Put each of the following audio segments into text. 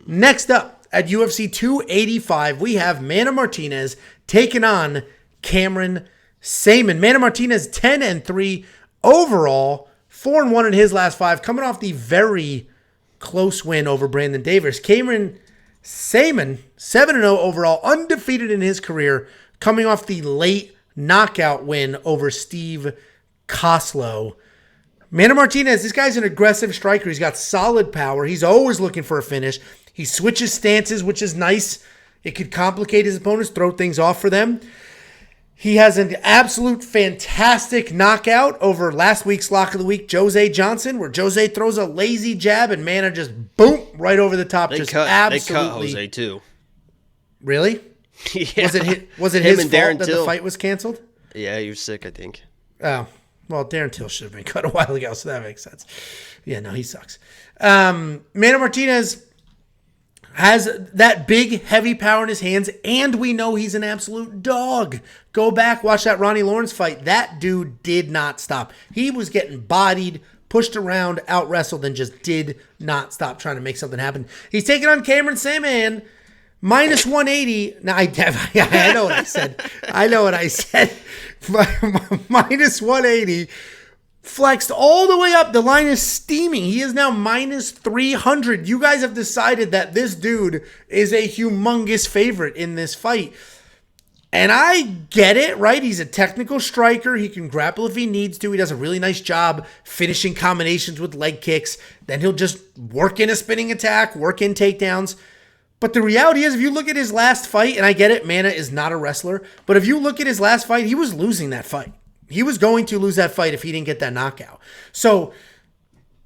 Next up at UFC 285, we have Mana Martinez taking on Cameron Saaiman. Mana Martinez 10-3 overall, 4-1 in his last 5, coming off the very close win over Brandon Davis. Cameron Saaiman 7-0 overall, undefeated in his career, coming off the late knockout win over Steve Koslow. Mana Martinez, this guy's an aggressive striker. He's got solid power. He's always looking for a finish. He switches stances, which is nice. It could complicate his opponents, throw things off for them. He has an absolute fantastic knockout over last week's Lock of the Week, Jose Johnson, where Jose throws a lazy jab and Mana just boom right over the top. They cut Jose too. Really? Yeah. Was it his fault that the fight was canceled? Yeah, he was sick, I think. Oh, well, Darren Till should have been cut a while ago, so that makes sense. Yeah, no, he sucks. Mana Martinez has that big, heavy power in his hands, and we know he's an absolute dog. Go back, watch that Ronnie Lawrence fight. That dude did not stop. He was getting bodied, pushed around, out-wrestled, and just did not stop trying to make something happen. He's taking on Cameron Saaiman, minus 180. Now, I know what I said. Minus 180. Flexed all the way up. The line is steaming. He is now minus 300. You guys have decided that this dude is a humongous favorite in this fight. And I get it, right? He's a technical striker. He can grapple if he needs to. He does a really nice job finishing combinations with leg kicks. Then he'll just work in a spinning attack, work in takedowns. But the reality is, if you look at his last fight, and I get it, Mana is not a wrestler, but if you look at his last fight, he was losing that fight. He was going to lose that fight if he didn't get that knockout. So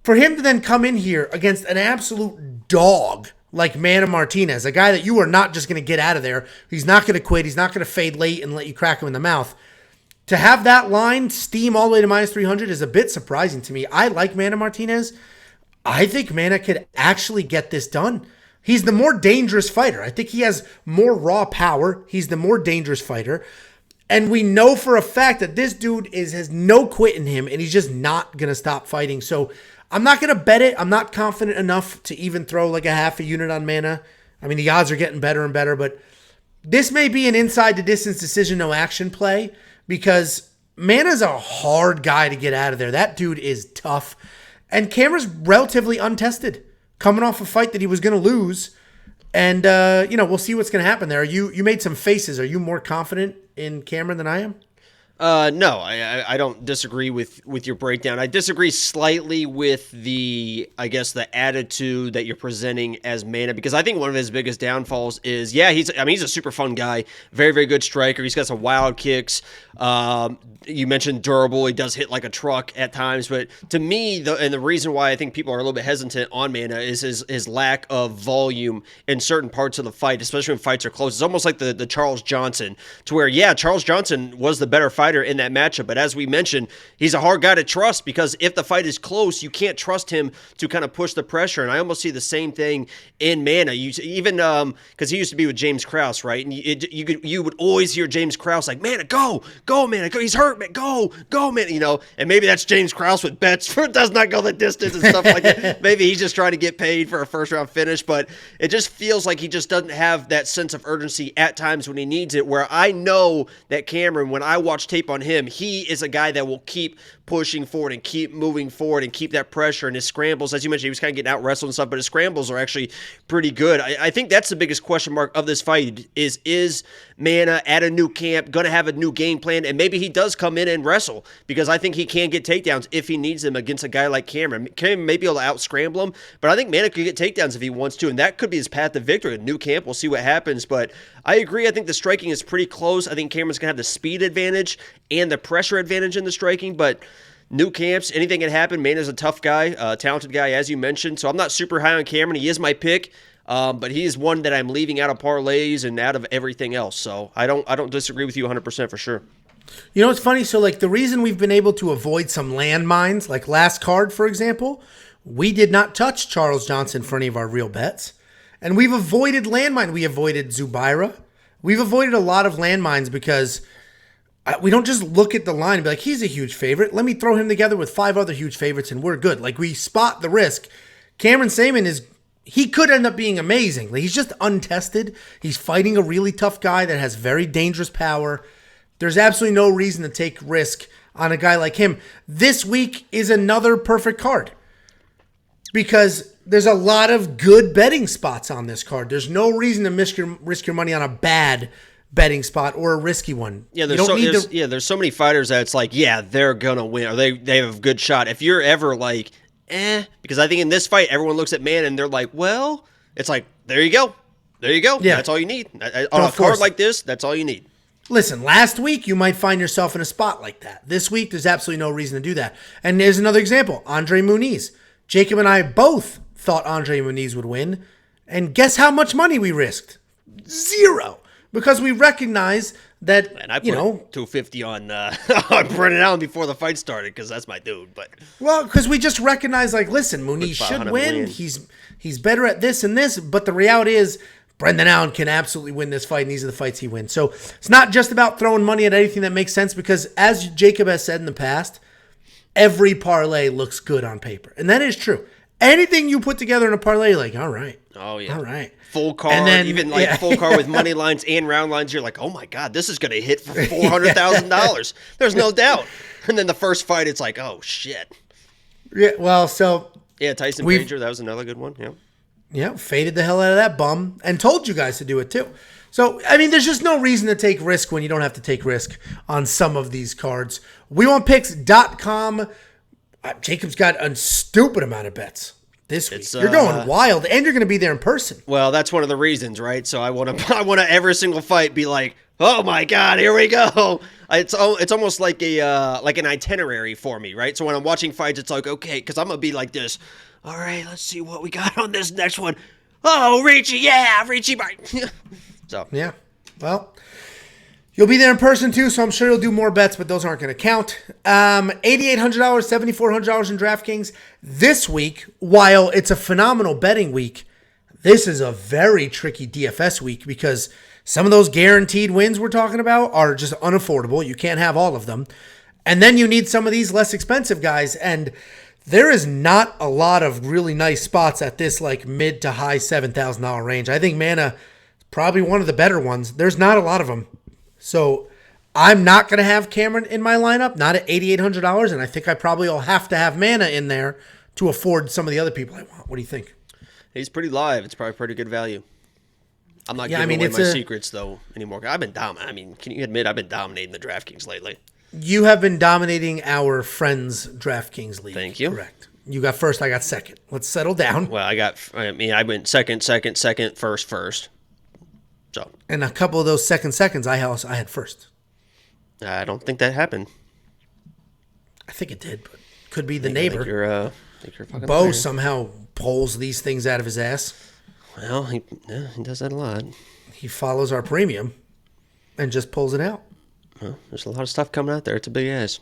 for him to then come in here against an absolute dog like Mana Martinez, a guy that you are not just going to get out of there, he's not going to quit, he's not going to fade late and let you crack him in the mouth. To have that line steam all the way to minus 300 is a bit surprising to me. I like Mana Martinez. I think Mana could actually get this done. He's the more dangerous fighter. I think he has more raw power. He's the more dangerous fighter. And we know for a fact that this dude has no quit in him, and he's just not going to stop fighting. So I'm not going to bet it. I'm not confident enough to even throw like a half a unit on Mana. I mean, the odds are getting better and better, but this may be an inside the distance decision, no action play, because Mana's a hard guy to get out of there. That dude is tough. And Cameron's relatively untested, coming off a fight that he was going to lose. And, we'll see what's going to happen there. You made some faces. Are you more confident in Cameron than I am? No, I don't disagree with your breakdown. I disagree slightly with the attitude that you're presenting as Mana, because I think one of his biggest downfalls is, he's a super fun guy, very, very good striker. He's got some wild kicks. You mentioned durable. He does hit like a truck at times, but to me, the reason why I think people are a little bit hesitant on Mana is his lack of volume in certain parts of the fight, especially when fights are close. It's almost like the Charles Johnson, to where, Charles Johnson was the better fighter in that matchup, but as we mentioned, he's a hard guy to trust, because if the fight is close, you can't trust him to kind of push the pressure. And I almost see the same thing in Mana. Even because he used to be with James Krause, right? And you would always hear James Krause like, Mana, go, Mana, go. He's hurt, man, go, Mana. And maybe that's James Krause with bets for does not go the distance and stuff like that. Maybe he's just trying to get paid for a first round finish, but it just feels like he just doesn't have that sense of urgency at times when he needs it. Where I know that Cameron, when I watch tape on him, he is a guy that will keep pushing forward and keep moving forward and keep that pressure. And his scrambles, as you mentioned, he was kind of getting out wrestled and stuff, but his scrambles are actually pretty good. I think that's the biggest question mark of this fight is Mana at a new camp going to have a new game plan? And maybe he does come in and wrestle, because I think he can get takedowns if he needs them against a guy like Cameron. Cameron may be able to out-scramble him, but I think Mana could get takedowns if he wants to, and that could be his path to victory. A new camp, we'll see what happens, but I agree. I think the striking is pretty close. I think Cameron's going to have the speed advantage and the pressure advantage in the striking, but new camps, anything can happen. Mana's a tough guy, talented guy, as you mentioned, so I'm not super high on Cameron. He is my pick, but he is one that I'm leaving out of parlays and out of everything else, so I don't disagree with you 100% for sure. You know what's funny? So, the reason we've been able to avoid some landmines, like last card, for example, we did not touch Charles Johnson for any of our real bets. And we've avoided landmine. We avoided Zubaira. We've avoided a lot of landmines because we don't just look at the line and be like, he's a huge favorite. Let me throw him together with 5 other huge favorites and we're good. We spot the risk. Cameron Saaiman he could end up being amazing. Like, he's just untested. He's fighting a really tough guy that has very dangerous power. There's absolutely no reason to take risk on a guy like him. This week is another perfect card because there's a lot of good betting spots on this card. There's no reason to risk your money on a bad betting spot or a risky one. Yeah, there's so many fighters that it's like, yeah, they're gonna win, or they have a good shot. If you're ever like, because I think in this fight everyone looks at Man and they're like, well, it's like, there you go. Yeah, that's all you need. On a card like this, that's all you need. Listen, last week you might find yourself in a spot like that. This week there's absolutely no reason to do that. And there's another example, Andre Muniz. Jacob and I both thought Andre Muniz would win, and guess how much money we risked? 0. Because we recognize that, and I put $250 on Brennan Allen before the fight started because that's my dude. But because we just recognize, like, listen, Muniz should win. He's better at this and this, but the reality is Brendan Allen can absolutely win this fight, and these are the fights he wins. So it's not just about throwing money at anything that makes sense because, as Jacob has said in the past, every parlay looks good on paper. And that is true. Anything you put together in a parlay, you're like, all right. Oh, yeah. All right. Full card, and then, even like full card with money lines and round lines, you're like, oh my God, this is going to hit for $400,000. There's no doubt. And then the first fight, it's like, oh shit. Yeah, well, so. Yeah, Tyson Pager, that was another good one. Yeah. Yeah, faded the hell out of that bum and told you guys to do it too. So, I mean, there's just no reason to take risk when you don't have to take risk on some of these cards. WeWantPicks.com. Jacob's got a stupid amount of bets this week. You're going wild, and you're going to be there in person. Well, that's one of the reasons, right? So I want to every single fight be like, oh my God, here we go. It's almost like an itinerary for me, right? So when I'm watching fights, it's like, okay, because I'm gonna be like this. All right, let's see what we got on this next one. Oh, Ricci, yeah, Ricci. So yeah, well. You'll be there in person too, so I'm sure you'll do more bets, but those aren't going to count. $8,800, $7,400 in DraftKings. This week, while it's a phenomenal betting week, this is a very tricky DFS week because some of those guaranteed wins we're talking about are just unaffordable. You can't have all of them. And then you need some of these less expensive guys, and there is not a lot of really nice spots at this like mid to high $7,000 range. I think Mana is probably one of the better ones. There's not a lot of them. So I'm not going to have Cameron in my lineup, not at $8,800, and I think I probably will have to have Mana in there to afford some of the other people I want. What do you think? He's pretty live. It's probably pretty good value. I'm not giving away my secrets, though, anymore. I've been can you admit I've been dominating the DraftKings lately? You have been dominating our friends' DraftKings league. Thank you. Correct. You got first, I got second. Let's settle down. Well, I went second, first. So. And a couple of those seconds, I had first. I don't think that happened. I think it did, but could be the neighbor. I think you're fucking Bo liar. somehow pulls these things out of his ass. Well, he does that a lot. He follows our premium and just pulls it out. Well, there's a lot of stuff coming out there. It's a big ass.